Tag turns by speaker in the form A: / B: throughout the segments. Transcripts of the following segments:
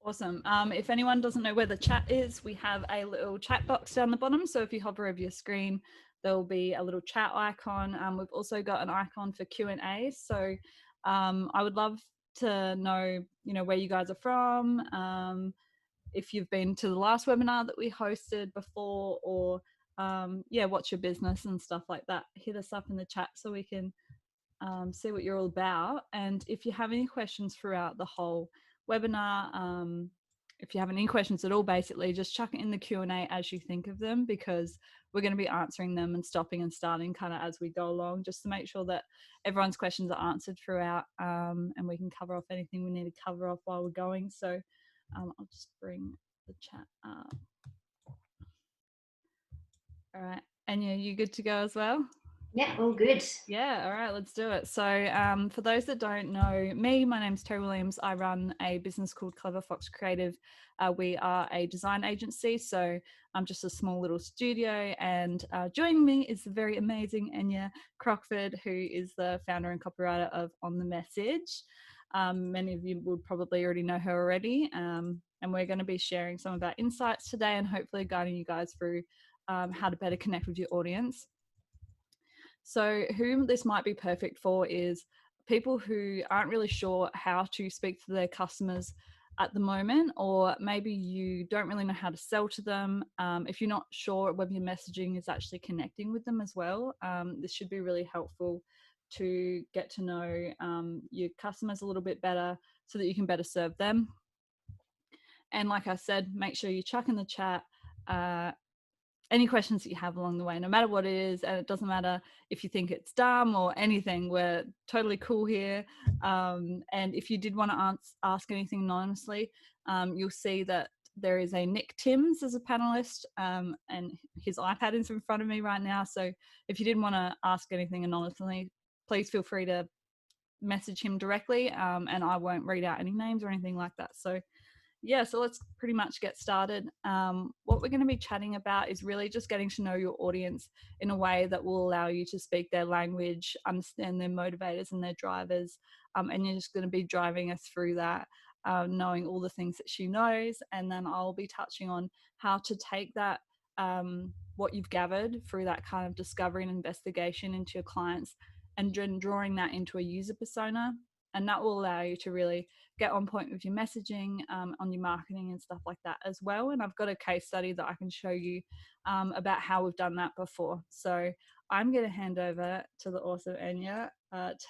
A: Awesome. If anyone doesn't know where the chat is, we have a little chat box down the bottom. So if you hover over your screen, there will be a little chat icon. We've also got an icon for Q&A. So I would love to know, where you guys are from, if you've been to the last webinar that we hosted before, or what's your business and stuff like that. Hit us up in the chat so we can see what you're all about. And if you have any questions throughout the whole webinar, if you have any questions at all, basically just chuck it in the Q&A as you think of them, because we're going to be answering them and stopping and starting kind of as we go along, just to make sure that everyone's questions are answered throughout, and we can cover off anything we need to cover off while we're going. So I'll just bring the chat up. All right, Anya, you good to go as well?
B: Yeah, all good.
A: Yeah, all right, let's do it. So for those that don't know me, my name's Terry Williams. I run a business called Clever Fox Creative. We are a design agency, so I'm just a small little studio, and joining me is the very amazing Anya Crockford, who is the founder and copywriter of On The Message. Many of you would probably already know her already, and we're going to be sharing some of our insights today and hopefully guiding you guys through how to better connect with your audience. So whom this might be perfect for is people who aren't really sure how to speak to their customers at the moment, or maybe you don't really know how to sell to them. If you're not sure whether your messaging is actually connecting with them as well, this should be really helpful to get to know your customers a little bit better so that you can better serve them. And like I said, make sure you chuck in the chat any questions that you have along the way, no matter what it is. And it doesn't matter if you think it's dumb or anything, we're totally cool here. And if you did want to ask anything anonymously, you'll see that there is a Nick Timms as a panelist, and his iPad is in front of me right now. So if you did want to ask anything anonymously, please feel free to message him directly, and I won't read out any names or anything like that. So yeah, so let's pretty much get started. What we're going to be chatting about is really just getting to know your audience in a way that will allow you to speak their language, understand their motivators and their drivers, and you're just going to be driving us through that, knowing all the things that she knows, and then I'll be touching on how to take that, what you've gathered through that kind of discovery and investigation into your clients, and drawing that into a user persona, and that will allow you to really get on point with your messaging, on your marketing and stuff like that as well. And I've got a case study that I can show you about how we've done that before. So I'm going to hand over to the awesome Anya.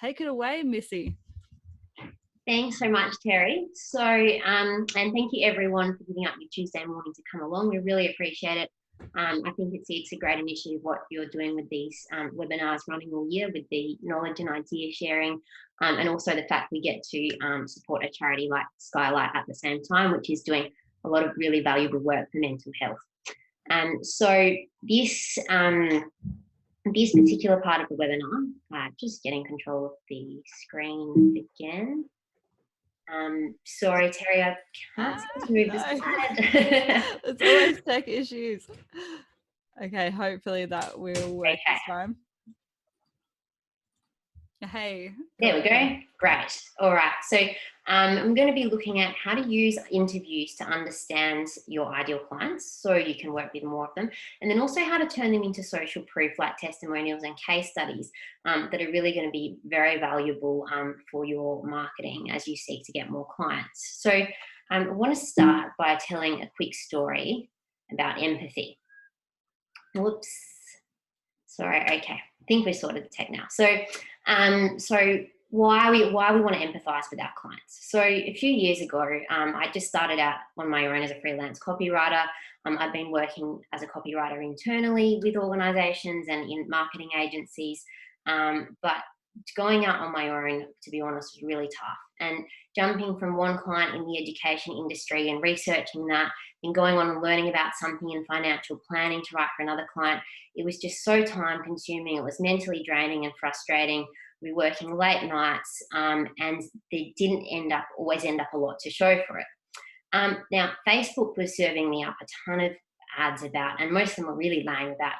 A: Take it away, Missy.
B: Thanks so much, Terry. So, and thank you everyone for giving up your Tuesday morning to come along. We really appreciate it. I think it's a great initiative what you're doing with these webinars running all year, with the knowledge and idea sharing, and also the fact we get to support a charity like Skylight at the same time, which is doing a lot of really valuable work for mental health. So this particular part of the webinar, just getting control of the screen again. Sorry, Terry, I can't seem to move the slide.
A: It's always tech issues. Okay, hopefully that will work this time. Hey.
B: There we go. Great. All right. So I'm going to be looking at how to use interviews to understand your ideal clients so you can work with more of them, and then also how to turn them into social proof like testimonials and case studies that are really going to be very valuable for your marketing as you seek to get more clients. So I want to start by telling a quick story about empathy. Whoops. Sorry. Okay. I think we've sorted the tech now. So why we want to empathize with our clients. So a few years ago, I just started out on my own as a freelance copywriter. I've been working as a copywriter internally with organizations and in marketing agencies, but going out on my own, to be honest, was really tough. And jumping from one client in the education industry and researching that, and going on and learning about something in financial planning to write for another client, it was just so time consuming. It was mentally draining and frustrating. We were working late nights, and there didn't always end up a lot to show for it. Now, Facebook was serving me up a ton of ads about, and most of them were really lame about,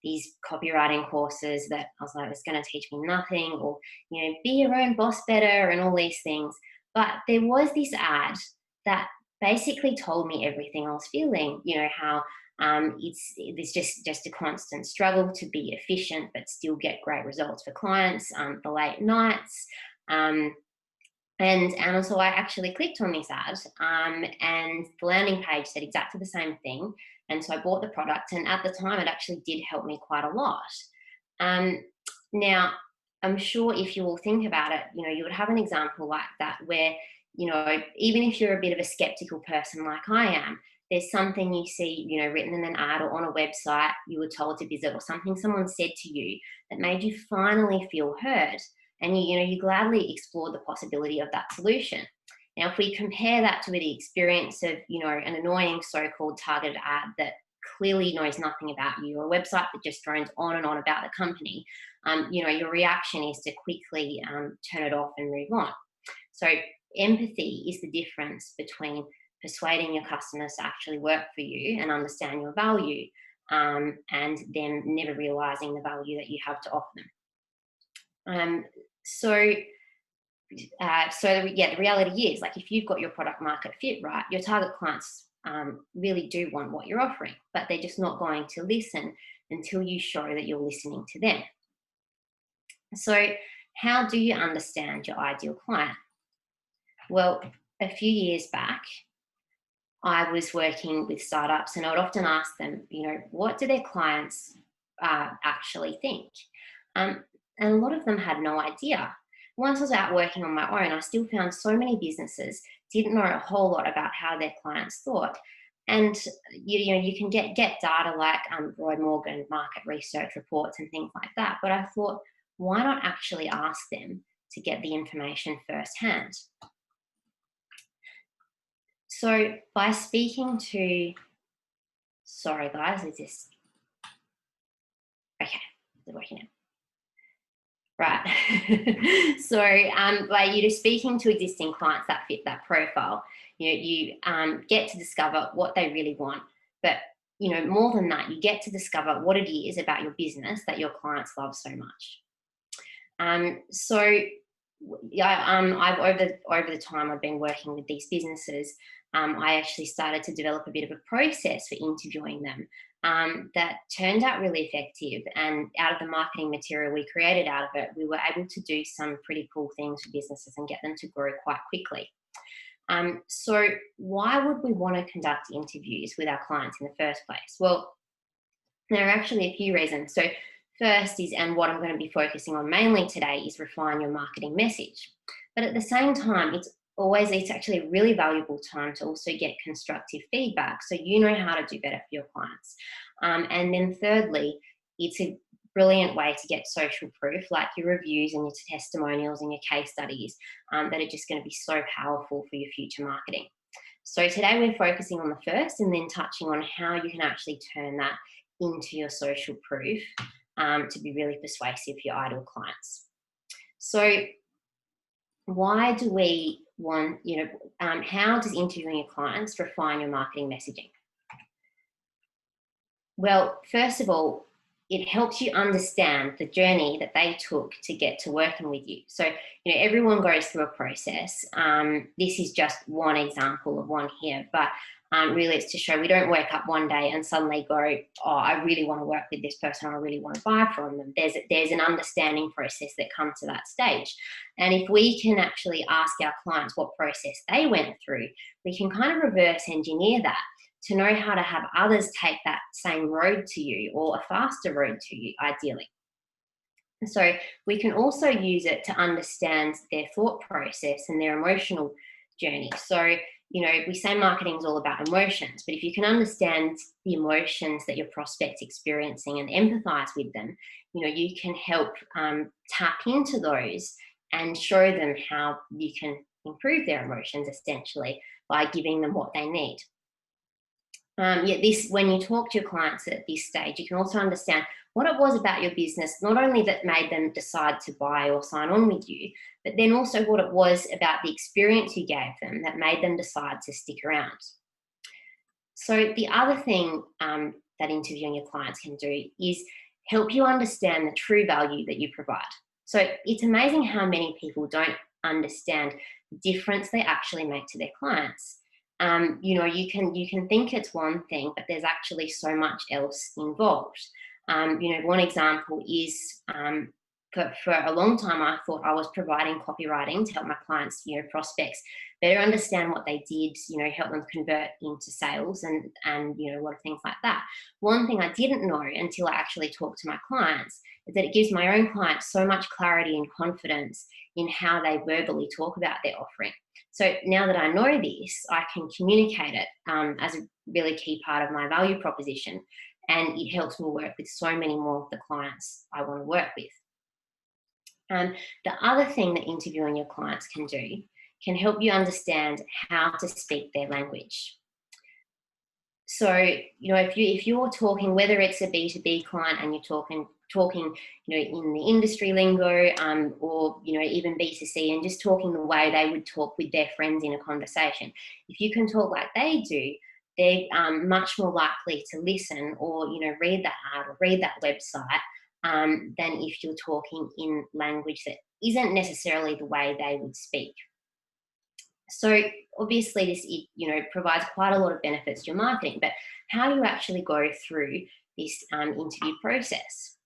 B: these copywriting courses that I was like, it's going to teach me nothing, or, be your own boss better and all these things. But there was this ad that basically told me everything I was feeling, you know, how it's just a constant struggle to be efficient but still get great results for clients, the late nights. Um, and so I actually clicked on this ad, and the landing page said exactly the same thing. And so I bought the product, and at the time, it actually did help me quite a lot. Um, Now, I'm sure if you all think about it, you know, you would have an example like that where, you know, even if you're a bit of a skeptical person like I am, there's something you see, you know, written in an ad or on a website you were told to visit, or something someone said to you that made you finally feel heard, and you gladly explored the possibility of that solution. Now, if we compare that to the experience of, you know, an annoying so-called targeted ad that clearly knows nothing about you, or a website that just drones on and on about the company, you know, your reaction is to quickly turn it off and move on. So empathy is the difference between persuading your customers to actually work for you and understand your value, and them never realizing the value that you have to offer them. Um, so yeah, the reality is, like, if you've got your product market fit right, your target clients really do want what you're offering, but they're just not going to listen until you show that you're listening to them. So how do you understand your ideal client? Well, a few years back, I was working with startups, and I would often ask them, you know, what do their clients actually think? And a lot of them had no idea. Once I was out working on my own, I still found so many businesses didn't know a whole lot about how their clients thought. And you know, you can get data like Roy Morgan market research reports and things like that. But I thought, why not actually ask them to get the information firsthand? So by speaking to, sorry guys, it's just, okay, it's working now. Right. So by you just speaking to existing clients that fit that profile, you get to discover what they really want. But you know, more than that, you get to discover what it is about your business that your clients love so much. So yeah, I've over the time I've been working with these businesses, I actually started to develop a bit of a process for interviewing them, that turned out really effective. And out of the marketing material we created out of it, we were able to do some pretty cool things for businesses and get them to grow quite quickly. So why would we want to conduct interviews with our clients in the first place? Well, there are actually a few reasons. So first is, and what I'm going to be focusing on mainly today, is refine your marketing message. But at the same time, it's actually a really valuable time to also get constructive feedback, so you know how to do better for your clients. And then thirdly, it's a brilliant way to get social proof, like your reviews and your testimonials and your case studies, that are just going to be so powerful for your future marketing. So today we're focusing on the first, and then touching on how you can actually turn that into your social proof, to be really persuasive for your ideal clients. So why do we want, how does interviewing your clients refine your marketing messaging? Well, first of all, it helps you understand the journey that they took to get to working with you. So, everyone goes through a process. This is just one example of one here, but really it's to show we don't wake up one day and suddenly go, oh, I really want to work with this person, or I really want to buy from them. There's an understanding process that comes to that stage. And if we can actually ask our clients what process they went through, we can kind of reverse engineer that to know how to have others take that same road to you, or a faster road to you, ideally. So we can also use it to understand their thought process and their emotional journey. So, we say marketing is all about emotions, but if you can understand the emotions that your prospect's experiencing and empathize with them, you can help tap into those and show them how you can improve their emotions, essentially, by giving them what they need. When you talk to your clients at this stage, you can also understand what it was about your business, not only that made them decide to buy or sign on with you, but then also what it was about the experience you gave them that made them decide to stick around. So the other thing that interviewing your clients can do is help you understand the true value that you provide. So it's amazing how many people don't understand the difference they actually make to their clients. you know, you can think it's one thing, but there's actually so much else involved. You know, one example is for a long time, I thought I was providing copywriting to help my clients, you know, prospects better understand what they did, you know, help them convert into sales and you know, a lot of things like that. One thing I didn't know until I actually talked to my clients is that it gives my own clients so much clarity and confidence in how they verbally talk about their offering. So now that I know this, I can communicate it as a really key part of my value proposition, and it helps me work with so many more of the clients I want to work with. The other thing that interviewing your clients can do can help you understand how to speak their language. So, you know, if you're talking, whether it's a B2B client and you're talking, you know, in the industry lingo, or, you know, even B2C, and just talking the way they would talk with their friends in a conversation, if you can talk like they do, they're much more likely to listen or, you know, read that ad or read that website than if you're talking in language that isn't necessarily the way they would speak. So obviously this, you know, provides quite a lot of benefits to your marketing, but how do you actually go through this interview process?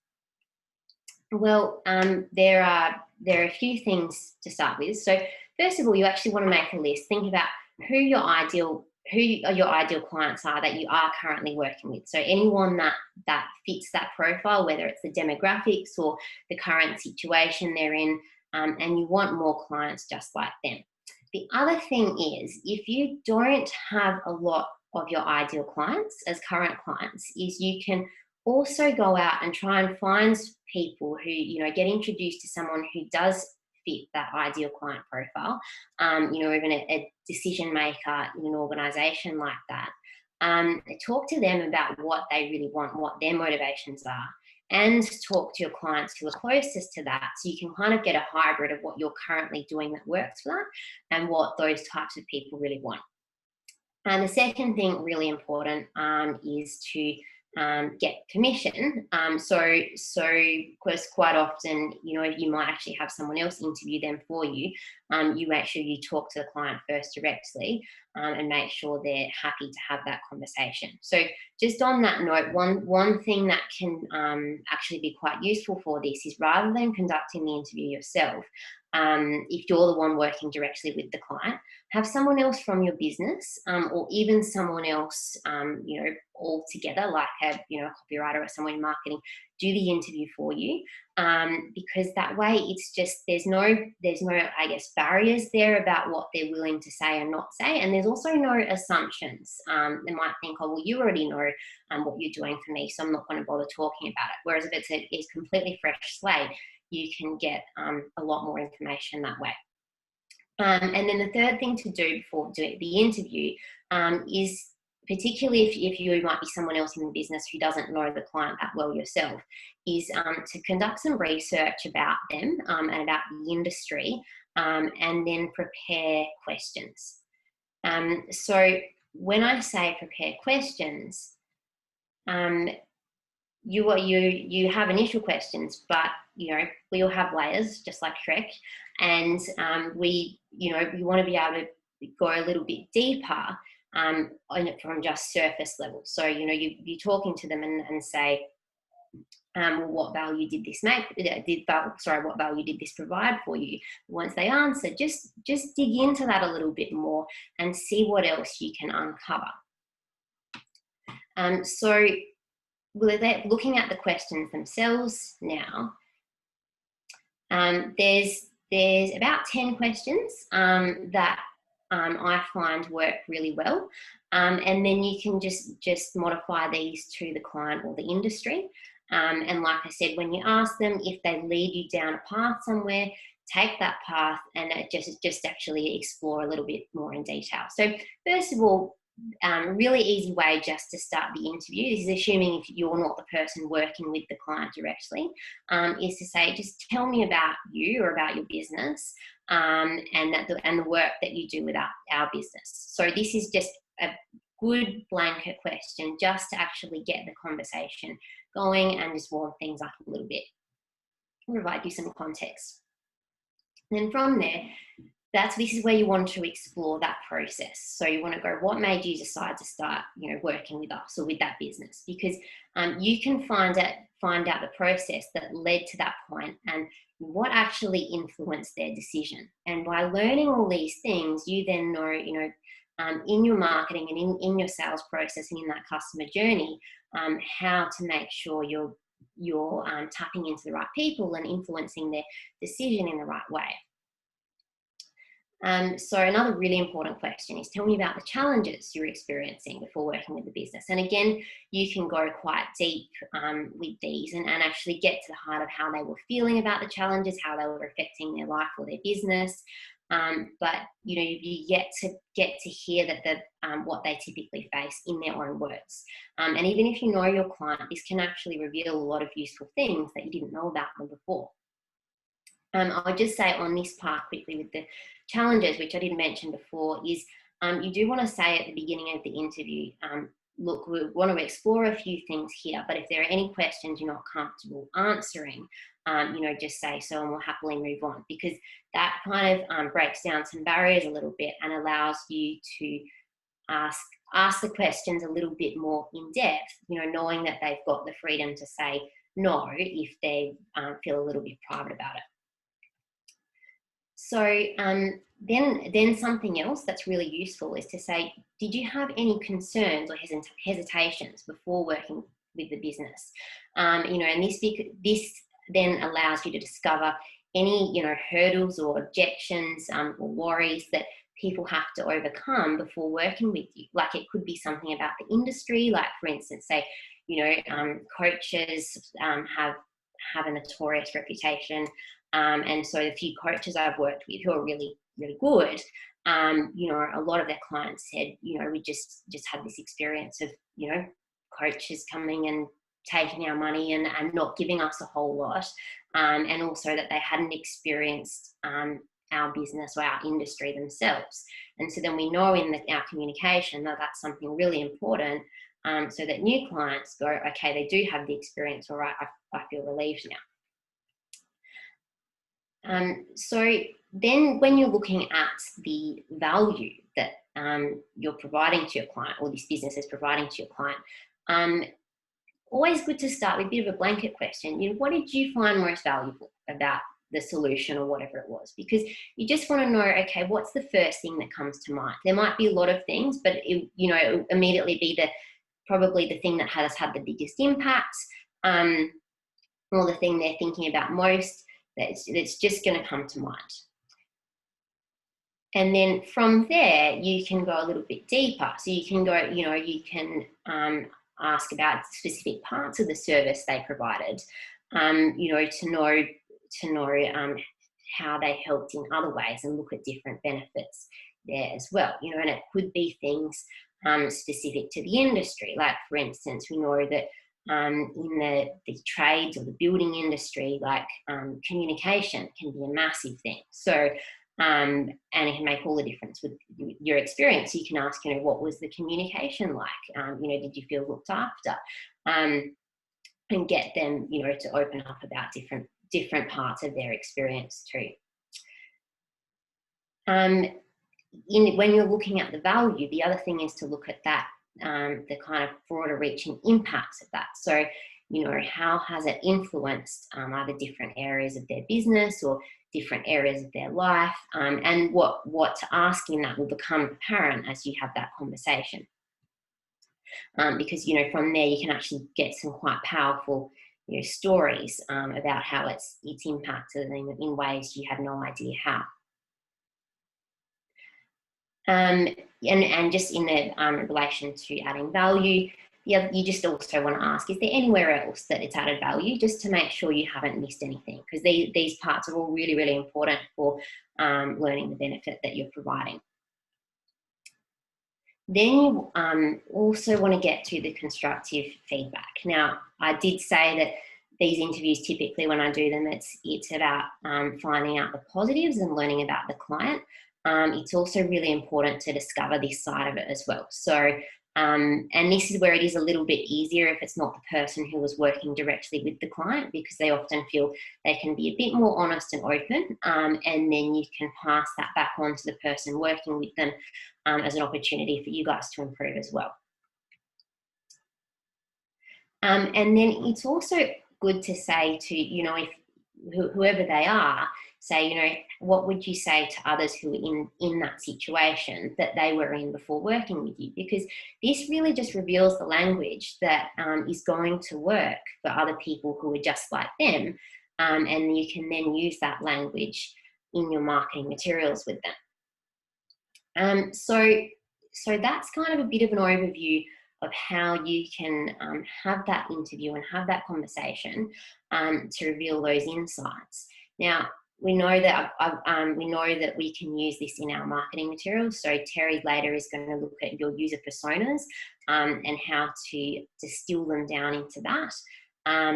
B: Well, there are a few things to start with. So first of all, you actually want to make a list. Think about who your ideal clients are that you are currently working with. So anyone that fits that profile, whether it's the demographics or the current situation they're in, and you want more clients just like them. The other thing is, if you don't have a lot of your ideal clients as current clients, is you can also go out and try and find people who, you know, get introduced to someone who does fit that ideal client profile, you know, even a decision maker in an organization like that. Talk to them about what they really want, what their motivations are, and talk to your clients who are closest to that, so you can kind of get a hybrid of what you're currently doing that works for that and what those types of people really want. And the second thing, really important, is to get permission. So because quite often, you know, you might actually have someone else interview them for you. You make sure you talk to the client first directly, and make sure they're happy to have that conversation. So just on that note, one thing that can actually be quite useful for this is, rather than conducting the interview yourself, if you're the one working directly with the client, have someone else from your business, or even someone else, you know, all together, like a, you know, a copywriter or someone in marketing, do the interview for you, because that way it's just, there's no I guess barriers there about what they're willing to say and not say, and there's also no assumptions. They might think, oh well, you already know what you're doing for me, so I'm not going to bother talking about it. Whereas if it's a completely fresh slate, you can get a lot more information that way. And then the third thing to do before doing the interview is, particularly if you might be someone else in the business who doesn't know the client that well yourself, is to conduct some research about them and about the industry, and then prepare questions. So when I say prepare questions, you have initial questions, but, you know, we all have layers, just like Shrek, and you want to be able to go a little bit deeper from just surface level. So, you know, you're talking to them and say, well, what value did this what value did this provide for you? Once they answer, just dig into that a little bit more and see what else you can uncover. So looking at the questions themselves now, there's about 10 questions that I find work really well, and then you can just modify these to the client or the industry. And like I said, when you ask them, if they lead you down a path somewhere, take that path and just actually explore a little bit more in detail. So first of all, really easy way just to start the interview, this is assuming if you're not the person working with the client directly, is to say, just tell me about you or about your business, and the work that you do with our business. So this is just a good blanket question just to actually get the conversation going and just warm things up a little bit, provide you some context. Then from there, this is where you want to explore that process. So you want to go, what made you decide to start, working with us or with that business? Because you can find out the process that led to that point and what actually influenced their decision. And by learning all these things, you then know, in your marketing and in your sales process and in that customer journey, how to make sure you're tapping into the right people and influencing their decision in the right way. So another really important question is, tell me about the challenges you're experiencing before working with the business. And again, you can go quite deep with these and actually get to the heart of how they were feeling about the challenges, how they were affecting their life or their business. But you get to hear that what they typically face in their own words. And even if you know your client, this can actually reveal a lot of useful things that you didn't know about them before. I'll just say on this part quickly with the challenges, which I didn't mention before, is you do want to say at the beginning of the interview, look, we want to explore a few things here, but if there are any questions you're not comfortable answering, just say so and we'll happily move on, because that kind of breaks down some barriers a little bit and allows you to ask the questions a little bit more in depth, knowing that they've got the freedom to say no if they feel a little bit private about it. So then something else that's really useful is to say, did you have any concerns or hesitations before working with the business? And this then allows you to discover any hurdles or objections or worries that people have to overcome before working with you. Like it could be something about the industry, like for instance, say coaches have a notorious reputation. And so the few coaches I've worked with who are really, really good, a lot of their clients said, we just had this experience of, coaches coming and taking our money and not giving us a whole lot. And also that they hadn't experienced our business or our industry themselves. And so then we know in our communication that that's something really important, so that new clients go, okay, they do have the experience, all right, I feel relieved now. So then when you're looking at the value that you're providing to your client, or this business is providing to your client, always good to start with a bit of a blanket question. What did you find most valuable about the solution or whatever it was? Because you just want to know, okay, what's the first thing that comes to mind? There might be a lot of things, but it will immediately be probably the thing that has had the biggest impact, or the thing they're thinking about most. That's just going to come to mind. And then from there, you can go a little bit deeper. So you can go, you can ask about specific parts of the service they provided, to know how they helped in other ways and look at different benefits there as well. And it could be things specific to the industry. Like, for instance, we know that in the trades or the building industry, like communication can be a massive thing. So, and it can make all the difference with your experience. You can ask, what was the communication like? Did you feel looked after? And get them, to open up about different parts of their experience too. When you're looking at the value, the other thing is to look at that, the kind of broader reaching impacts of that. So, how has it influenced either different areas of their business or different areas of their life, and what to ask in that will become apparent as you have that conversation. Because, from there you can actually get some quite powerful, stories about how it's impacted in ways you had no idea how. And just in the relation to adding value, you just also want to ask, is there anywhere else that it's added value, just to make sure you haven't missed anything, because these parts are all really, really important for learning the benefit that you're providing. Then you also want to get to the constructive feedback. Now, I did say that these interviews, typically when I do them, it's about finding out the positives and learning about the client. It's also really important to discover this side of it as well. So And this is where it is a little bit easier if it's not the person who was working directly with the client, because they often feel they can be a bit more honest and open, and then you can pass that back on to the person working with them as an opportunity for you guys to improve as well. And then it's also good to say to, if whoever they are, say, what would you say to others who are in that situation that they were in before working with you? Because this really just reveals the language that is going to work for other people who are just like them. And you can then use that language in your marketing materials with them. So that's kind of a bit of an overview of how you can have that interview and have that conversation to reveal those insights. Now, we know that we can use this in our marketing materials. So Terry later is going to look at your user personas and how to distill them down into that.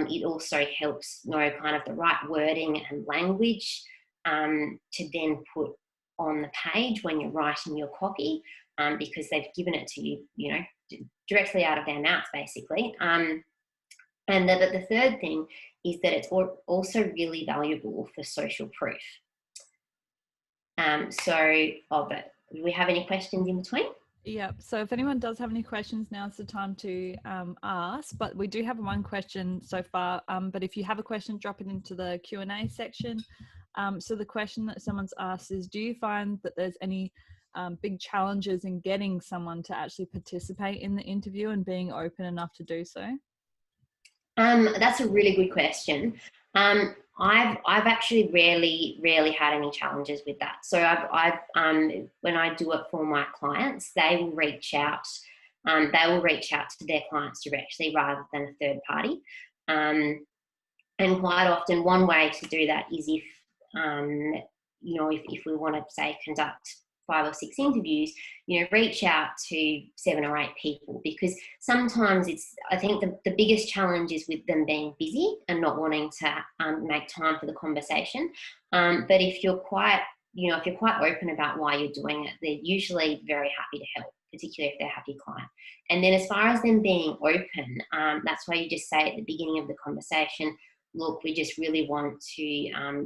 B: It also helps know kind of the right wording and language to then put on the page when you're writing your copy, because they've given it to you, directly out of their mouths, basically. And the third thing is that it's also really valuable for social proof. But do we have any questions in between?
A: Yeah, so if anyone does have any questions, now's the time to ask, but we do have one question so far, but if you have a question, drop it into the Q&A section. So the question that someone's asked is, do you find that there's any big challenges in getting someone to actually participate in the interview and being open enough to do so?
B: That's a really good question. I've actually rarely had any challenges with that. So I've when I do it for my clients, they will reach out to their clients directly rather than a third party. And quite often, one way to do that is if we want to, say, conduct 5 or 6 interviews, reach out to 7 or 8 people, because sometimes I think the biggest challenge is with them being busy and not wanting to make time for the conversation. But if you're quite open about why you're doing it, they're usually very happy to help, particularly if they're a happy client. And then as far as them being open, that's why you just say at the beginning of the conversation, look, we just really want to,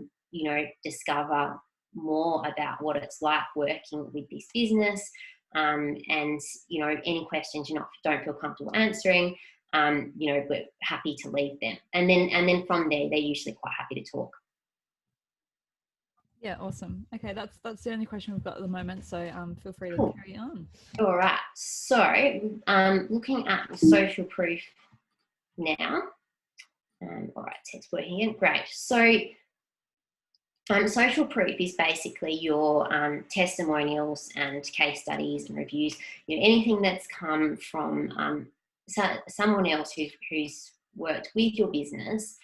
B: discover more about what it's like working with this business, and any questions you don't feel comfortable answering, we're happy to leave them, and then from there they're usually quite happy to talk.
A: Yeah, awesome. Okay, that's the only question we've got at the moment, so feel free to carry on.
B: All right, so looking at the social proof now. All right, it's working again. Great. So social proof is basically your testimonials and case studies and reviews, anything that's come from someone else who's worked with your business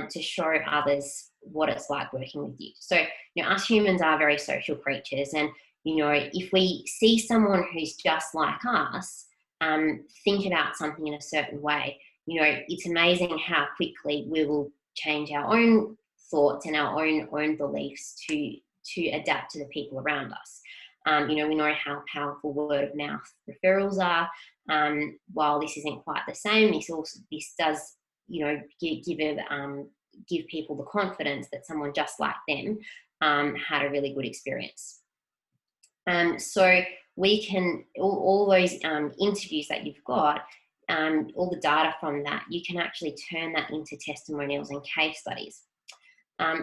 B: to show others what it's like working with you. So, us humans are very social creatures, and, if we see someone who's just like us, think about something in a certain way, it's amazing how quickly we will change our own thoughts and our own beliefs to adapt to the people around us. We know how powerful word of mouth referrals are. While this isn't quite the same, this does give people the confidence that someone just like them had a really good experience. So we can all those interviews that you've got, all the data from that, you can actually turn that into testimonials and case studies.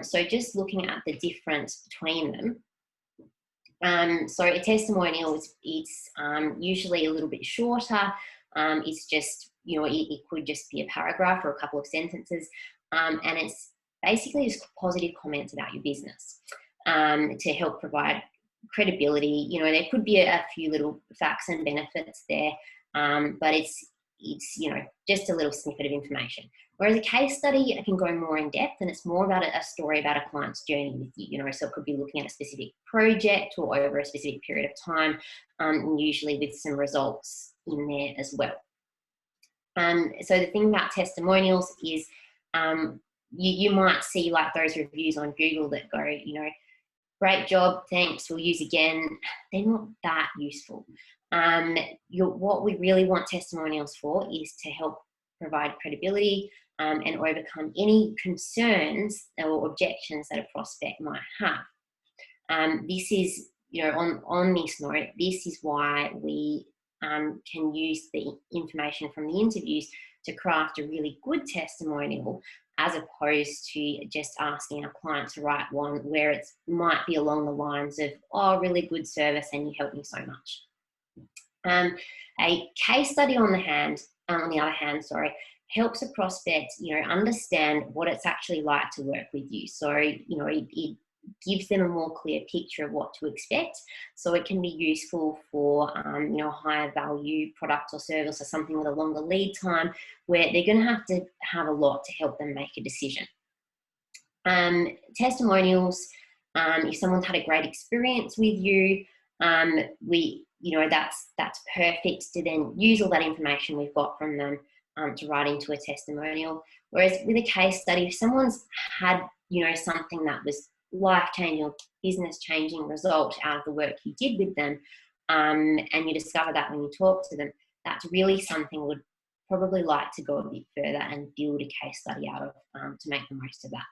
B: So just looking at the difference between them. So a testimonial it's usually a little bit shorter. It's just, it could just be a paragraph or a couple of sentences. And it's basically just positive comments about your business to help provide credibility. There could be a few little facts and benefits there, but it's just a little snippet of information. Whereas a case study, it can go more in depth, and it's more about a story about a client's journey with you. So it could be looking at a specific project or over a specific period of time, and usually with some results in there as well. So the thing about testimonials is you might see like those reviews on Google that go, great job, thanks, we'll use again. They're not that useful. What we really want testimonials for is to help provide credibility and overcome any concerns or objections that a prospect might have. This is, on this note, this is why we can use the information from the interviews to craft a really good testimonial, as opposed to just asking our client to write one where it might be along the lines of, oh, really good service and you helped me so much. A case study on the other hand, helps a prospect, understand what it's actually like to work with you. So, it gives them a more clear picture of what to expect. So it can be useful for, higher value product or service, or something with a longer lead time, where they're going to have a lot to help them make a decision. Testimonials, if someone's had a great experience with you, that's perfect to then use all that information we've got from them to write into a testimonial. Whereas with a case study, if someone's had, something that was life-changing or business-changing result out of the work you did with them, and you discover that when you talk to them, that's really something we'd probably like to go a bit further and build a case study out of to make the most of that.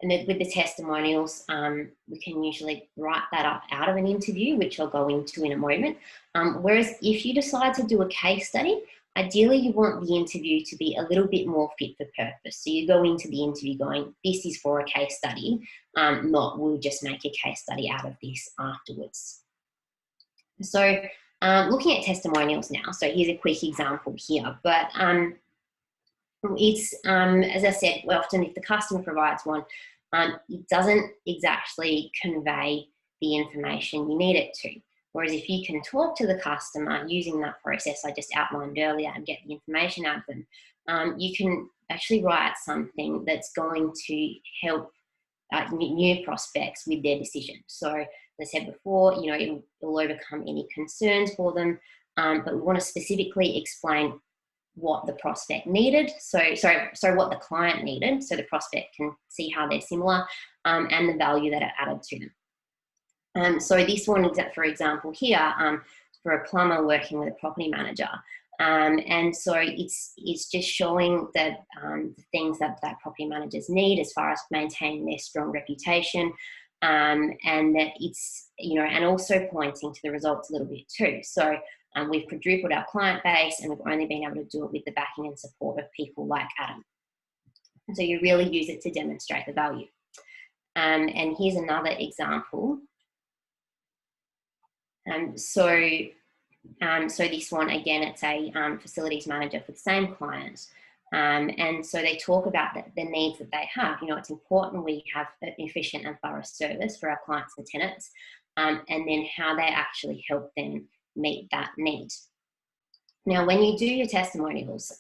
B: And then with the testimonials, we can usually write that up out of an interview, which I'll go into in a moment. Whereas if you decide to do a case study, ideally you want the interview to be a little bit more fit for purpose. So you go into the interview going, this is for a case study, not we'll just make a case study out of this afterwards. So looking at testimonials now, so here's a quick example here, but it's, as I said, well, often if the customer provides one, it doesn't exactly convey the information you need it to. Whereas if you can talk to the customer using that process I just outlined earlier and get the information out of them, you can actually write something that's going to help new prospects with their decision. So as I said before, it'll overcome any concerns for them, but we want to specifically explain what the prospect needed. So what the client needed, so the prospect can see how they're similar, and the value that it added to them. So this one is, for example, here, for a plumber working with a property manager. And so it's just showing that the things that property managers need as far as maintaining their strong reputation, and that it's, and also pointing to the results a little bit too. So we've quadrupled our client base, and we've only been able to do it with the backing and support of people like Adam. So you really use it to demonstrate the value. And here's another example. So this one, again, it's a facilities manager for the same client. And so they talk about the needs that they have. It's important we have an efficient and thorough service for our clients and tenants, and then how they actually help them meet that need. Now, when you do your testimonials,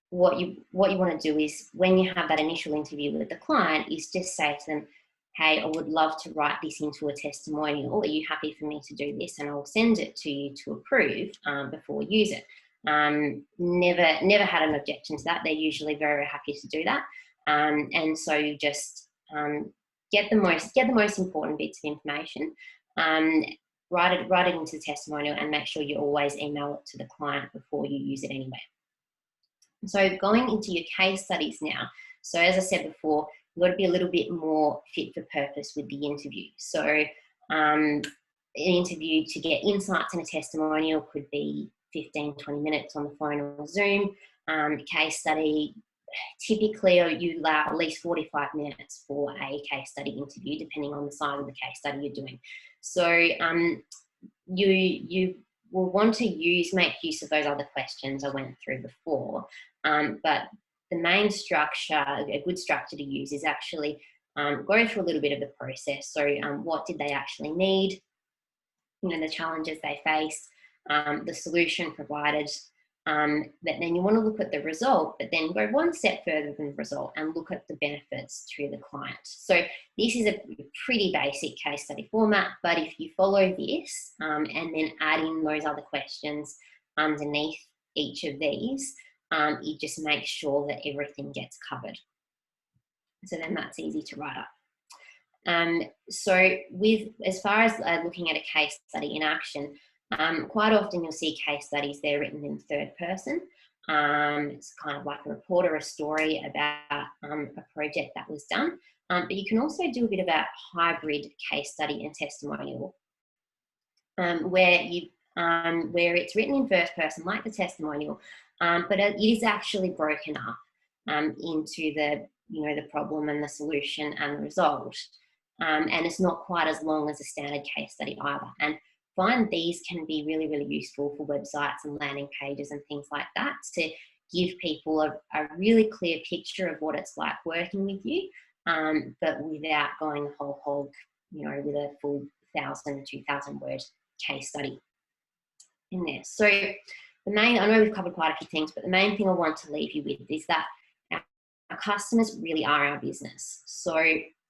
B: what you want to do is, when you have that initial interview with the client, is just say to them, hey, I would love to write this into a testimonial. Are you happy for me to do this? And I'll send it to you to approve before we use it. Never had an objection to that. They're usually very happy to do that. And so you just get the most important bits of information. Write it into the testimonial, and make sure you always email it to the client before you use it anyway. So going into your case studies now. So as I said before, you've got to be a little bit more fit for purpose with the interview. So an interview to get insights in a testimonial could be 15, 20 minutes on the phone or Zoom. Case study, typically you allow at least 45 minutes for a case study interview, depending on the size of the case study you're doing. So you will want to make use of those other questions I went through before. But the main structure, a good structure to use, is actually go through a little bit of the process. So what did they actually need? The challenges they faced, the solution provided. But then you want to look at the result, but then go one step further than the result and look at the benefits to the client. So this is a pretty basic case study format, but if you follow this and then add in those other questions underneath each of these, it just makes sure that everything gets covered. So then that's easy to write up. So as far as looking at a case study in action, quite often you'll see case studies, they're written in third person. It's kind of like a report or a story about a project that was done. But you can also do a bit about hybrid case study and testimonial, where it's written in first person, like the testimonial, but it is actually broken up into the problem and the solution and the result. And it's not quite as long as a standard case study either. And find these can be really, really useful for websites and landing pages and things like that, to give people a really clear picture of what it's like working with you, but without going whole hog, with a full 1,000, 2,000 word case study in there. So I know we've covered quite a few things, but the main thing I want to leave you with is that our customers really are our business. So,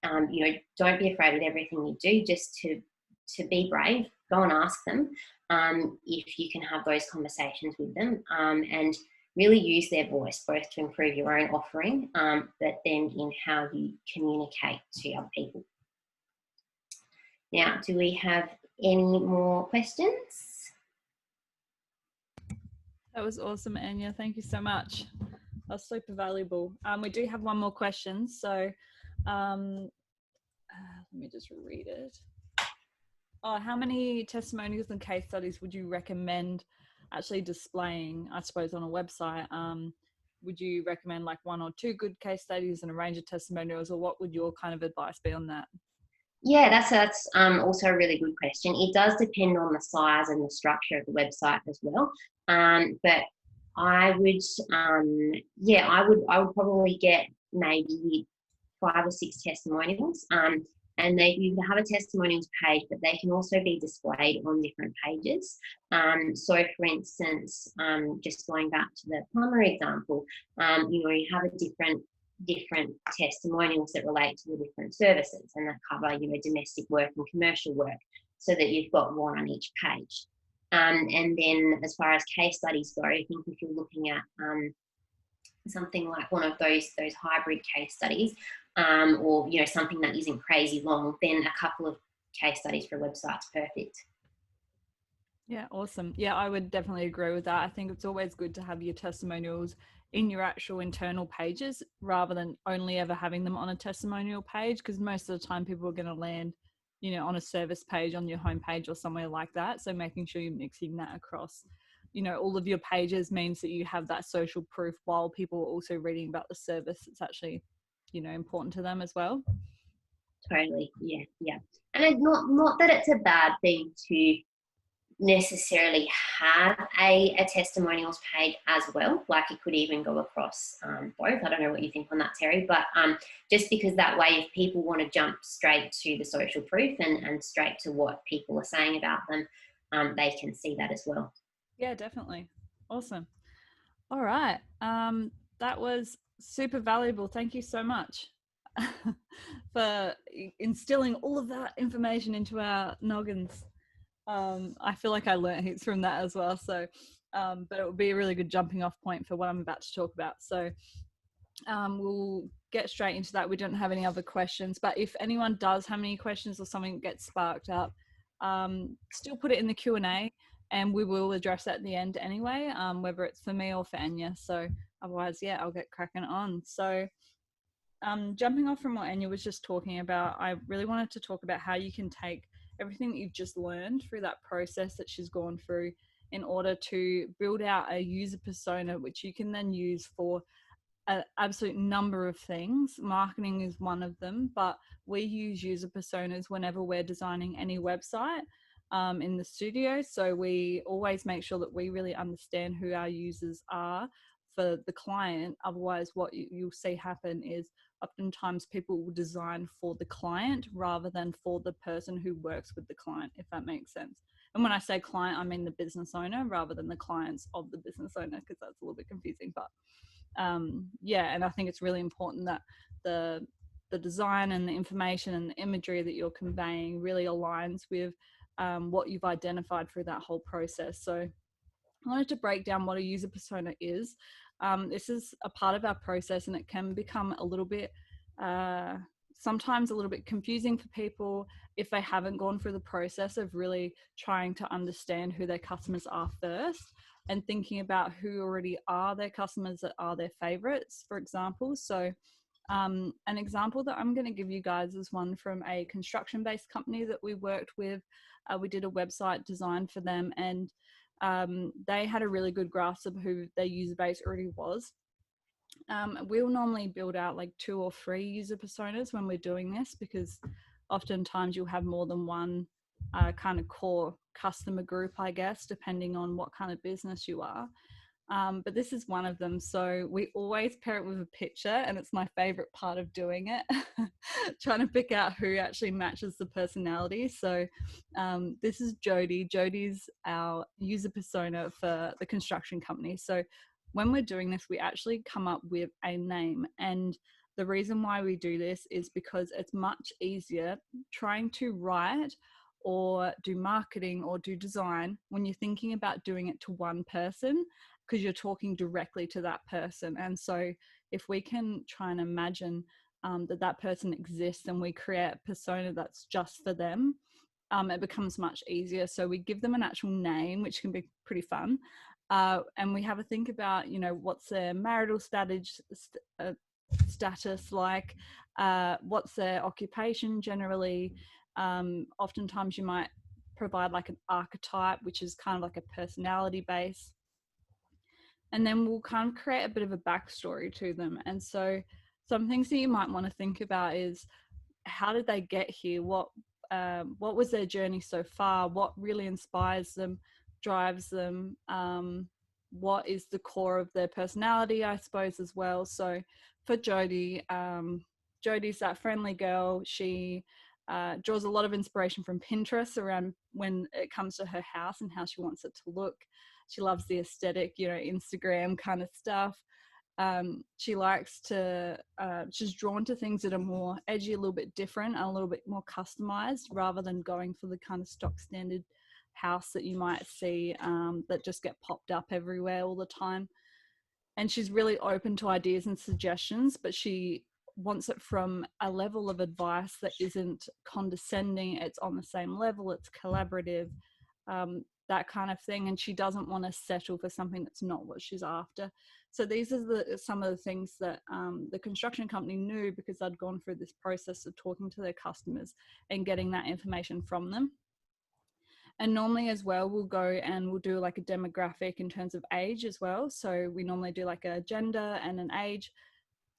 B: don't be afraid with everything you do, just to be brave, go and ask them if you can have those conversations with them, and really use their voice, both to improve your own offering, but then in how you communicate to other people. Now, do we have any more questions?
A: That was awesome, Anya. Thank you so much. That's super valuable. We do have one more question. So let me just read it. How many testimonials and case studies would you recommend actually displaying, I suppose, on a website? Would you recommend like 1 or 2 good case studies and a range of testimonials, or what would your kind of advice be on that?
B: Yeah, that's also a really good question. It does depend on the size and the structure of the website as well. But I would, I would probably get maybe 5 or 6 testimonials. And you have a testimonials page, but they can also be displayed on different pages. So for instance, just going back to the plumber example, you have a different testimonials that relate to the different services and that cover, domestic work and commercial work, so that you've got one on each page. And then as far as case studies go, I think if you're looking at something like one of those hybrid case studies, or something that isn't crazy long, then a couple of case studies for a website's perfect.
A: Yeah, awesome. Yeah, I would definitely agree with that. I think it's always good to have your testimonials in your actual internal pages rather than only ever having them on a testimonial page, because most of the time people are going to land, on a service page on your homepage or somewhere like that. So making sure you're mixing that across, all of your pages means that you have that social proof while people are also reading about the service. It's actually, important to them as well.
B: Totally. Yeah. And it's not that it's a bad thing to necessarily have a testimonials page as well. Like, it could even go across both. I don't know what you think on that, Terry, but just because that way, if people want to jump straight to the social proof and straight to what people are saying about them, they can see that as well.
A: Yeah, definitely. Awesome. All right. That was super valuable. Thank you so much for instilling all of that information into our noggins. I feel like I learned heaps from that as well. So, but it would be a really good jumping off point for what I'm about to talk about. So we'll get straight into that. We don't have any other questions, but if anyone does have any questions or something gets sparked up, still put it in the Q&A and we will address that at the end anyway, whether it's for me or for Anya. So otherwise, yeah, I'll get cracking on. So jumping off from what Anya was just talking about, I really wanted to talk about how you can take everything that you've just learned through that process that she's gone through in order to build out a user persona, which you can then use for an absolute number of things. Marketing is one of them, but we use user personas whenever we're designing any website in the studio. So we always make sure that we really understand who our users are for the client. Otherwise, what you'll see happen is oftentimes people will design for the client rather than for the person who works with the client, if that makes sense. And when I say client, I mean the business owner rather than the clients of the business owner, because that's a little bit confusing. But and I think it's really important that the design and the information and the imagery that you're conveying really aligns with what you've identified through that whole process. So I wanted to break down what a user persona is. This is a part of our process and it can become a little bit sometimes a little bit confusing for people if they haven't gone through the process of really trying to understand who their customers are first, and thinking about who already are their customers that are their favorites, for example. So an example that I'm going to give you guys is one from a construction-based company that we worked with. We did a website design for them, and they had a really good grasp of who their user base already was. We'll normally build out like 2 or 3 user personas when we're doing this, because oftentimes you'll have more than one kind of core customer group, I guess, depending on what kind of business you are. But this is one of them. So we always pair it with a picture, and it's my favorite part of doing it, trying to pick out who actually matches the personality. So this is Jody. Jody's our user persona for the construction company. So when we're doing this, we actually come up with a name. And the reason why we do this is because it's much easier trying to write or do marketing or do design when you're thinking about doing it to one person, because you're talking directly to that person. And so if we can try and imagine that person exists and we create a persona that's just for them, it becomes much easier. So we give them an actual name, which can be pretty fun. And we have a think about, what's their marital status like, what's their occupation generally. Oftentimes you might provide like an archetype, which is kind of like a personality base. And then we'll kind of create a bit of a backstory to them. And so some things that you might want to think about is, how did they get here? What was their journey so far? What really inspires them, drives them? What is the core of their personality, I suppose, as well? So for Jody, Jody's that friendly girl. She draws a lot of inspiration from Pinterest around when it comes to her house and how she wants it to look. She loves the aesthetic, Instagram kind of stuff. She likes to, she's drawn to things that are more edgy, a little bit different, and a little bit more customized, rather than going for the kind of stock standard house that you might see that just get popped up everywhere all the time. And she's really open to ideas and suggestions, but she wants it from a level of advice that isn't condescending. It's on the same level, it's collaborative, that kind of thing. And she doesn't want to settle for something that's not what she's after. So these are some of the things that the construction company knew, because I'd gone through this process of talking to their customers and getting that information from them. And normally as well, we'll go and we'll do like a demographic in terms of age as well. So we normally do like a gender and an age.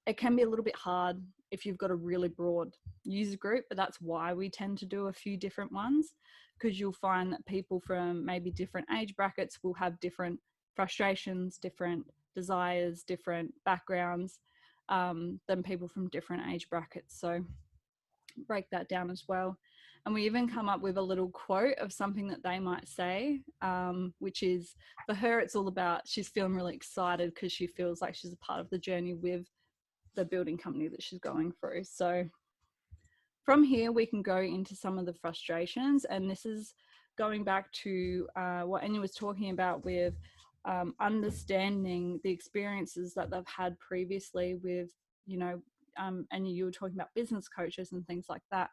A: It can be a little bit hard if you've got a really broad user group, but that's why we tend to do a few different ones, because you'll find that people from maybe different age brackets will have different frustrations, different desires, different backgrounds than people from different age brackets. So break that down as well. And we even come up with a little quote of something that they might say, which is, for her, it's all about, she's feeling really excited because she feels like she's a part of the journey with the building company that she's going through. So from here, we can go into some of the frustrations. And this is going back to what Anya was talking about with understanding the experiences that they've had previously with, and you were talking about business coaches and things like that.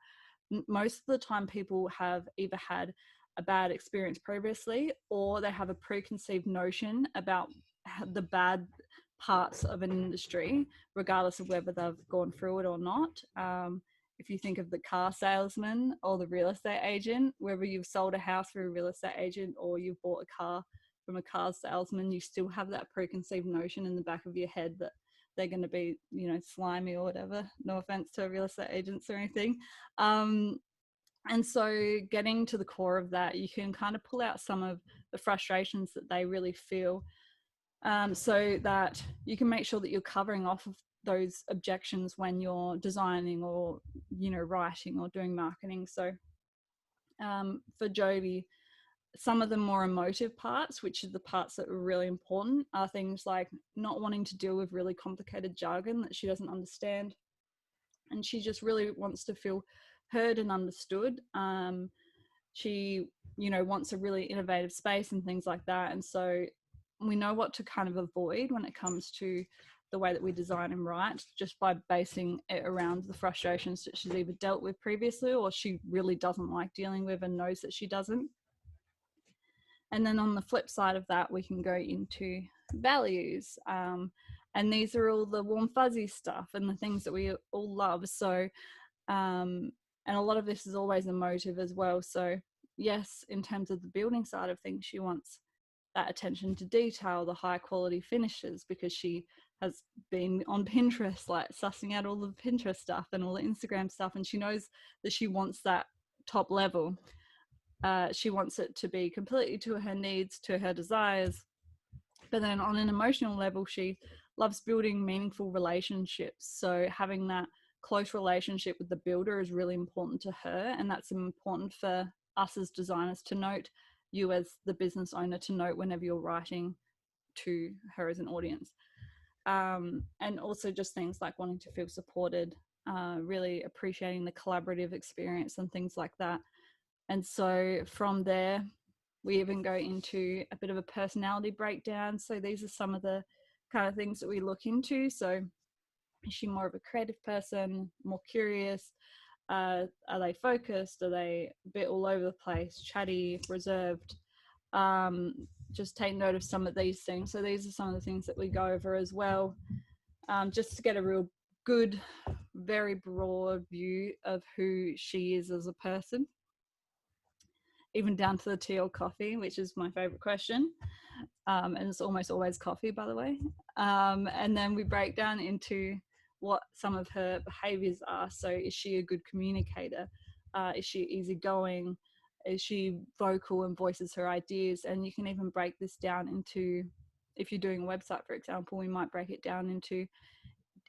A: Most of the time people have either had a bad experience previously, or they have a preconceived notion about the bad parts of an industry, regardless of whether they've gone through it or not. If you think of the car salesman or the real estate agent, whether you've sold a house through a real estate agent or you've bought a car from a car salesman, you still have that preconceived notion in the back of your head that they're going to be, slimy or whatever. No offense to real estate agents or anything. And so getting to the core of that, you can kind of pull out some of the frustrations that they really feel, so that you can make sure that you're covering off of those objections when you're designing or, writing or doing marketing. So for Jody, some of the more emotive parts, which are the parts that are really important, are things like not wanting to deal with really complicated jargon that she doesn't understand. And she just really wants to feel heard and understood. She, wants a really innovative space and things like that. And so we know what to kind of avoid when it comes to the way that we design and write, just by basing it around the frustrations that she's either dealt with previously or she really doesn't like dealing with and knows that she doesn't. And then on the flip side of that, we can go into values. And these are all the warm fuzzy stuff and the things that we all love. So, and a lot of this is always emotive as well. So yes, in terms of the building side of things, she wants that attention to detail, the high quality finishes, because she has been on Pinterest, like sussing out all the Pinterest stuff and all the Instagram stuff. And she knows that she wants that top level. She wants it to be completely to her needs, to her desires. But then on an emotional level, she loves building meaningful relationships. So having that close relationship with the builder is really important to her. And that's important for us as designers to note, you as the business owner to note whenever you're writing to her as an audience. And also just things like wanting to feel supported, really appreciating the collaborative experience and things like that. And so from there, we even go into a bit of a personality breakdown. So these are some of the kind of things that we look into. So is she more of a creative person, more curious? Are they focused? Are they a bit all over the place, chatty, reserved? Just take note of some of these things. So these are some of the things that we go over as well, just to get a real good, very broad view of who she is as a person, even down to the tea or coffee, which is my favorite question. And it's almost always coffee, by the way. And then we break down into what some of her behaviors are. So is she a good communicator? Is she easygoing? Is she vocal and voices her ideas? And you can even break this down into, if you're doing a website, for example, we might break it down into,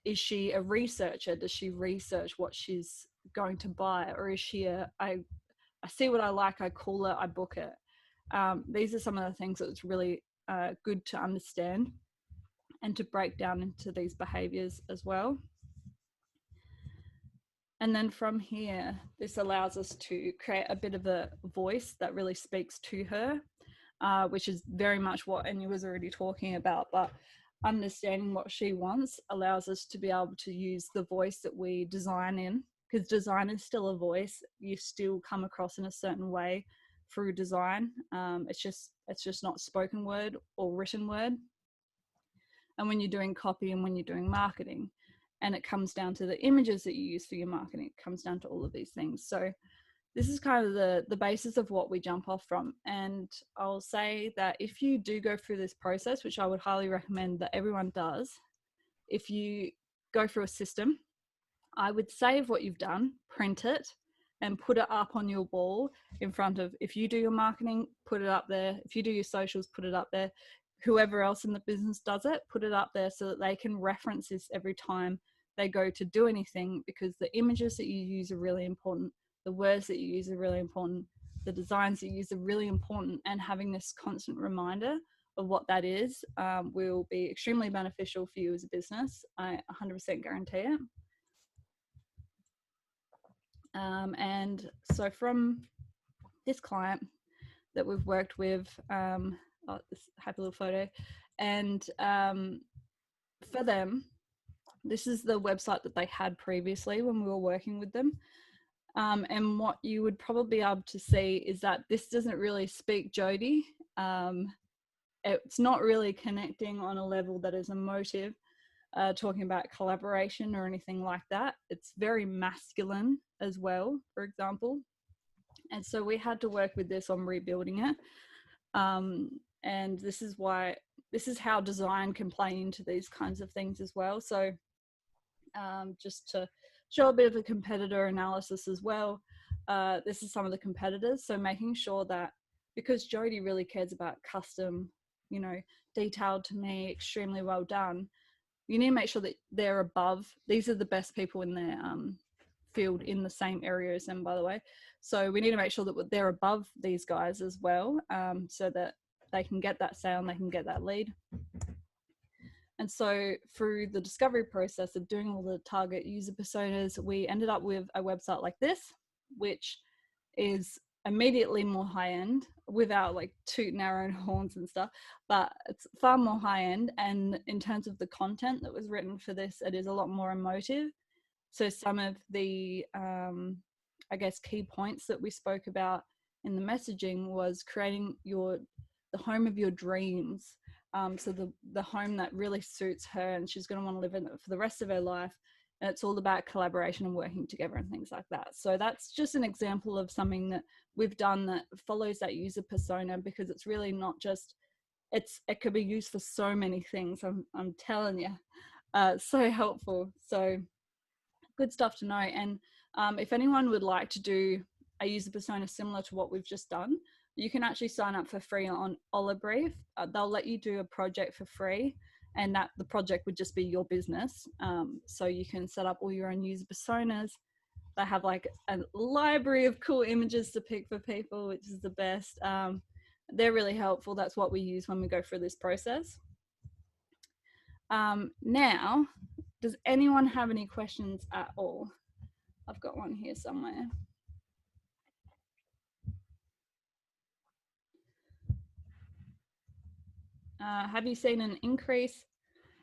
A: is she a researcher? Does she research what she's going to buy? Or is she I see what I like, I call it, I book it. These are some of the things that's really good to understand and to break down into these behaviors as well. And then from here, this allows us to create a bit of a voice that really speaks to her, which is very much what Anya was already talking about. But understanding what she wants allows us to be able to use the voice that we design in, because design is still a voice. You still come across in a certain way through design. It's just not spoken word or written word. And when you're doing copy and when you're doing marketing, and it comes down to the images that you use for your marketing, it comes down to all of these things. So this is kind of the basis of what we jump off from. And I'll say that if you do go through this process, which I would highly recommend that everyone does, if you go through a system, I would save what you've done, print it, and put it up on your wall in front of, if you do your marketing, put it up there. If you do your socials, put it up there. Whoever else in the business does it, put it up there so that they can reference this every time they go to do anything, because the images that you use are really important. The words that you use are really important. The designs that you use are really important, and having this constant reminder of what that is will be extremely beneficial for you as a business. I 100% guarantee it. And so from this client that we've worked with, this happy little photo, and for them, this is the website that they had previously when we were working with them. And what you would probably be able to see is that this doesn't really speak Jody. It's not really connecting on a level that is emotive, talking about collaboration or anything like that. It's very masculine as well, for example. And so we had to work with this on rebuilding it. And this is how design can play into these kinds of things as well. So just to show a bit of a competitor analysis as well, this is some of the competitors. So making sure that, because Jody really cares about custom, detailed to me, extremely well done, you need to make sure that they're above. These are the best people in their field in the same area as them, by the way. So we need to make sure that they're above these guys as well, so that they can get that sale and they can get that lead. And so through the discovery process of doing all the target user personas, we ended up with a website like this, which is immediately more high end without like tooting our own horns and stuff, but it's far more high end. And in terms of the content that was written for this, it is a lot more emotive. So some of the I guess key points that we spoke about in the messaging was creating the home of your dreams. So the home that really suits her and she's going to want to live in it for the rest of her life. And it's all about collaboration and working together and things like that. So that's just an example of something that we've done that follows that user persona, because it's really not just, it could be used for so many things. I'm telling you, so helpful. So good stuff to know. And if anyone would like to do a user persona similar to what we've just done, you can actually sign up for free on Olibrief. They'll let you do a project for free, and that the project would just be your business. So you can set up all your own user personas. They have like a library of cool images to pick for people, which is the best. They're really helpful. That's what we use when we go through this process. Now, does anyone have any questions at all? I've got one here somewhere. Have you seen an increase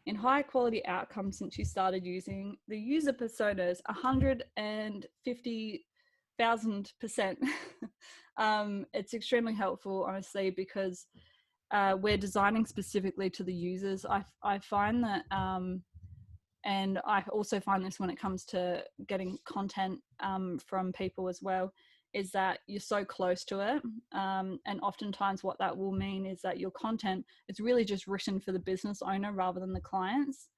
A: in high quality outcomes since you started using the user personas? 150,000%. It's extremely helpful, honestly, because we're designing specifically to the users. I find that, and I also find this when it comes to getting content from people as well, is that you're so close to it. And oftentimes what that will mean is that your content is really just written for the business owner rather than the clients.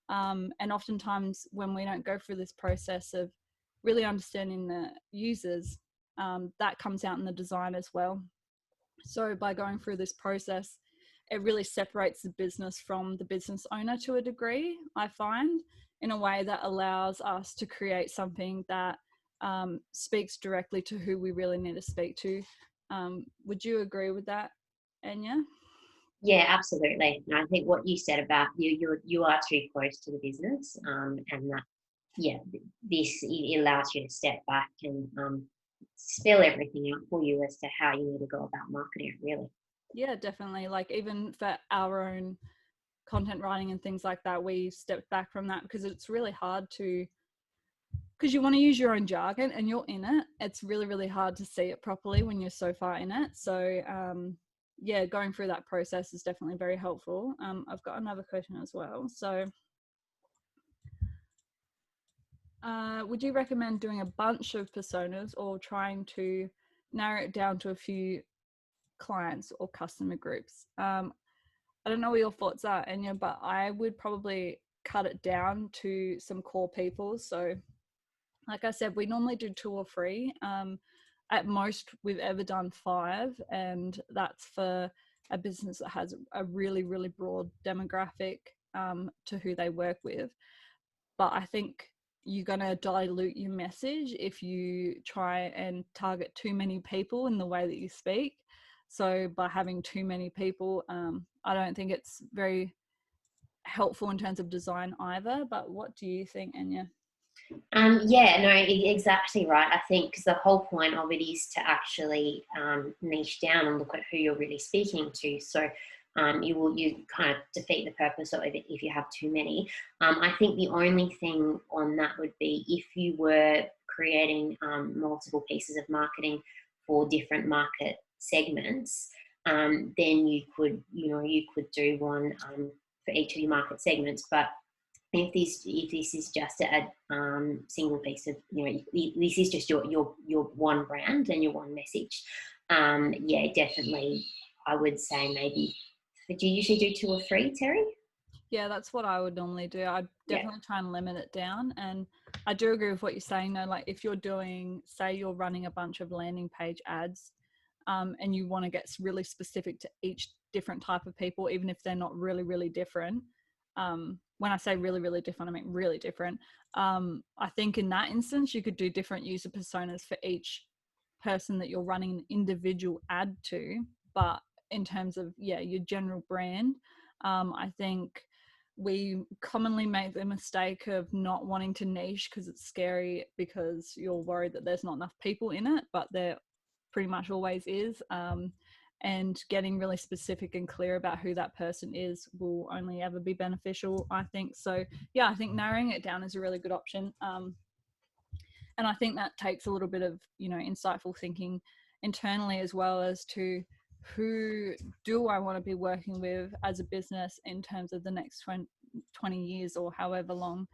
A: And oftentimes when we don't go through this process of really understanding the users, that comes out in the design as well. So by going through this process, it really separates the business from the business owner to a degree, I find, in a way that allows us to create something that speaks directly to who we really need to speak to. Would you agree with that, Anya?
B: Yeah, absolutely. And I think what you said about you are too close to the business, and that, yeah, this, it allows you to step back and spell everything out for you as to how you need to go about marketing it, really.
A: Yeah, definitely. Like even for our own content writing and things like that, we stepped back from that because it's really hard to, because you want to use your own jargon and you're in it. It's really, really hard to see it properly when you're so far in it. So yeah, going through that process is definitely very helpful. I've got another question as well. So would you recommend doing a bunch of personas or trying to narrow it down to a few clients or customer groups? I don't know what your thoughts are, Anya, but I would probably cut it down to some core people. So like I said, we normally do 2 or 3. At most, we've ever done 5, and that's for a business that has a really, really broad demographic to who they work with. But I think you're going to dilute your message if you try and target too many people in the way that you speak. So by having too many people, I don't think it's very helpful in terms of design either. But what do you think, Anya?
B: Yeah, no, exactly right. I think because the whole point of it is to actually niche down and look at who you're really speaking to. So you kind of defeat the purpose of it if you have too many. I think the only thing on that would be if you were creating multiple pieces of marketing for different market segments, then you could do one for each of your market segments, but if this is just a single piece of, this is just your one brand and your one message, yeah, definitely I would say maybe. Do you usually do 2 or 3, Terry?
A: Yeah, that's what I would normally do. I'd definitely try and limit it down. And I do agree with what you're saying though. Like if you're doing, say you're running a bunch of landing page ads, and you want to get really specific to each different type of people, even if they're not really, really different. When I say really, really different, I mean really different. I think in that instance, you could do different user personas for each person that you're running an individual ad to. But in terms of, your general brand, I think we commonly make the mistake of not wanting to niche because it's scary, because you're worried that there's not enough people in it, but there pretty much always is. And getting really specific and clear about who that person is will only ever be beneficial, I think. So yeah, I think narrowing it down is a really good option. And I think that takes a little bit of, insightful thinking internally, as well as to who do I want to be working with as a business in terms of the next 20 years or however long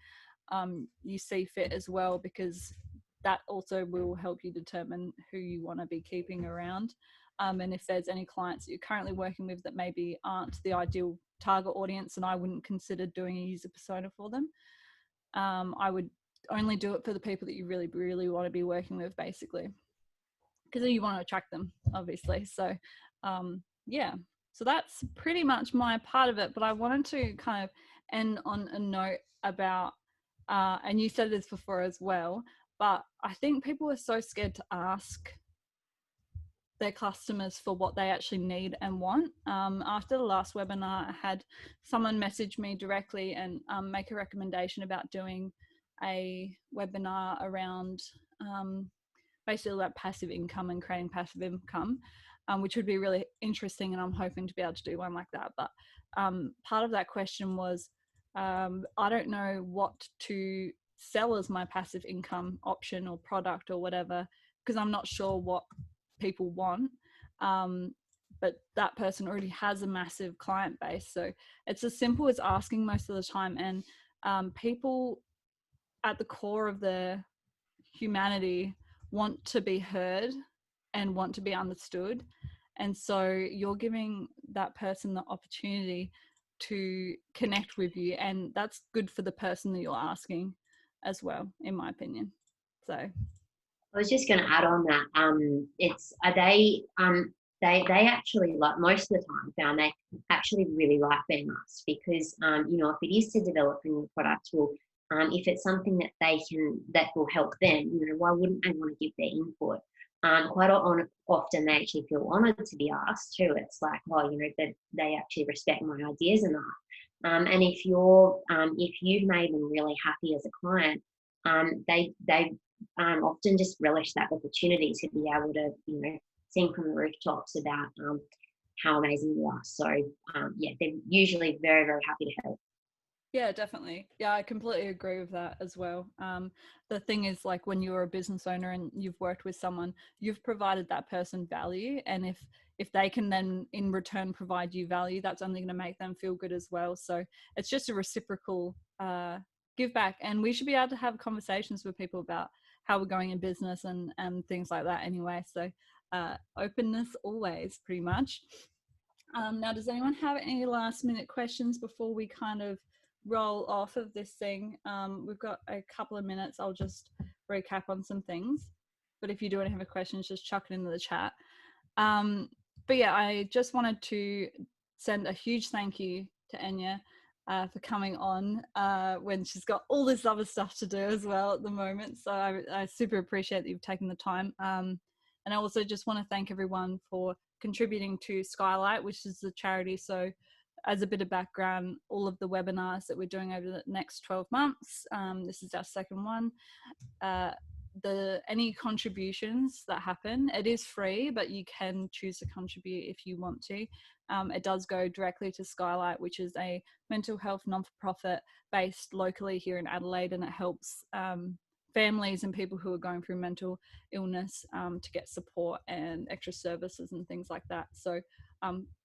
A: you see fit as well, because that also will help you determine who you want to be keeping around. And if there's any clients that you're currently working with that maybe aren't the ideal target audience, and I wouldn't consider doing a user persona for them, I would only do it for the people that you really, really want to be working with, basically, because you want to attract them, obviously. So yeah, so that's pretty much my part of it. But I wanted to kind of end on a note about, and you said this before as well, but I think people are so scared to ask their customers for what they actually need and want. After the last webinar, I had someone message me directly and make a recommendation about doing a webinar around basically like passive income and creating passive income, which would be really interesting, and I'm hoping to be able to do one like that. But part of that question was, I don't know what to sell as my passive income option or product or whatever, because I'm not sure what people want. But that person already has a massive client base. So it's as simple as asking most of the time. And people at the core of their humanity want to be heard and want to be understood. And so you're giving that person the opportunity to connect with you, and that's good for the person that you're asking as well, in my opinion. So
B: I was just going to add on that. They actually, like, most of the time found they actually really like being asked, because if it is to develop a new product, well, if it's something that will help them, why wouldn't they want to give their input? Quite often they actually feel honoured to be asked too. It's like, that they actually respect my ideas enough. And if you've made them really happy as a client, they often just relish that opportunity to be able to, sing from the rooftops about how amazing you are. So yeah, they're usually very, very happy to help.
A: Yeah, definitely. Yeah, I completely agree with that as well. The thing is, like, when you're a business owner and you've worked with someone, you've provided that person value, and if they can then in return provide you value, that's only going to make them feel good as well. So it's just a reciprocal give back, and we should be able to have conversations with people about how we're going in business and things like that anyway. So openness always, pretty much. Now, does anyone have any last minute questions before we kind of roll off of this thing? We've got a couple of minutes. I'll just recap on some things, but if you do have any questions, just chuck it into the chat. But yeah, I just wanted to send a huge thank you to Enya for coming on when she's got all this other stuff to do as well at the moment. So I super appreciate that you've taken the time. And I also just want to thank everyone for contributing to Skylight, which is the charity. So as a bit of background, all of the webinars that we're doing over the next 12 months, this is our second one. Any contributions that happen, it is free, but you can choose to contribute if you want to. It does go directly to Skylight, which is a mental health non-for-profit based locally here in Adelaide, and it helps families and people who are going through mental illness to get support and extra services and things like that. So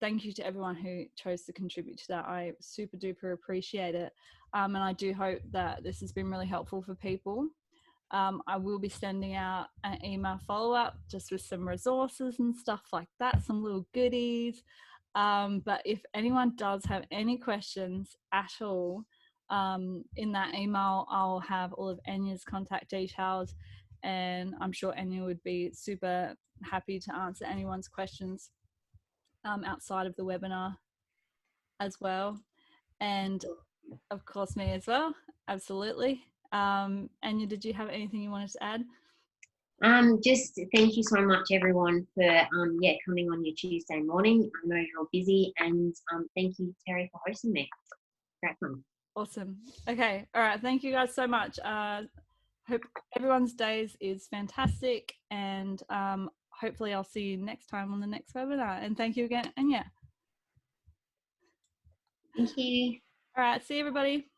A: thank you to everyone who chose to contribute to that. I super duper appreciate it. And I do hope that this has been really helpful for people. I will be sending out an email follow-up just with some resources and stuff like that, some little goodies. But if anyone does have any questions at all, in that email, I'll have all of Enya's contact details, and I'm sure Enya would be super happy to answer anyone's questions outside of the webinar as well. And of course, me as well. Absolutely. Enya, did you have anything you wanted to add?
B: Just thank you so much, everyone, for coming on your Tuesday morning. I know you're all busy, and thank you, Terry, for hosting me. Great fun.
A: Awesome. Okay. All right. Thank you guys so much. Hope everyone's days is fantastic, and hopefully I'll see you next time on the next webinar. And thank you again, Anya.
B: Thank you.
A: All right, see you, everybody.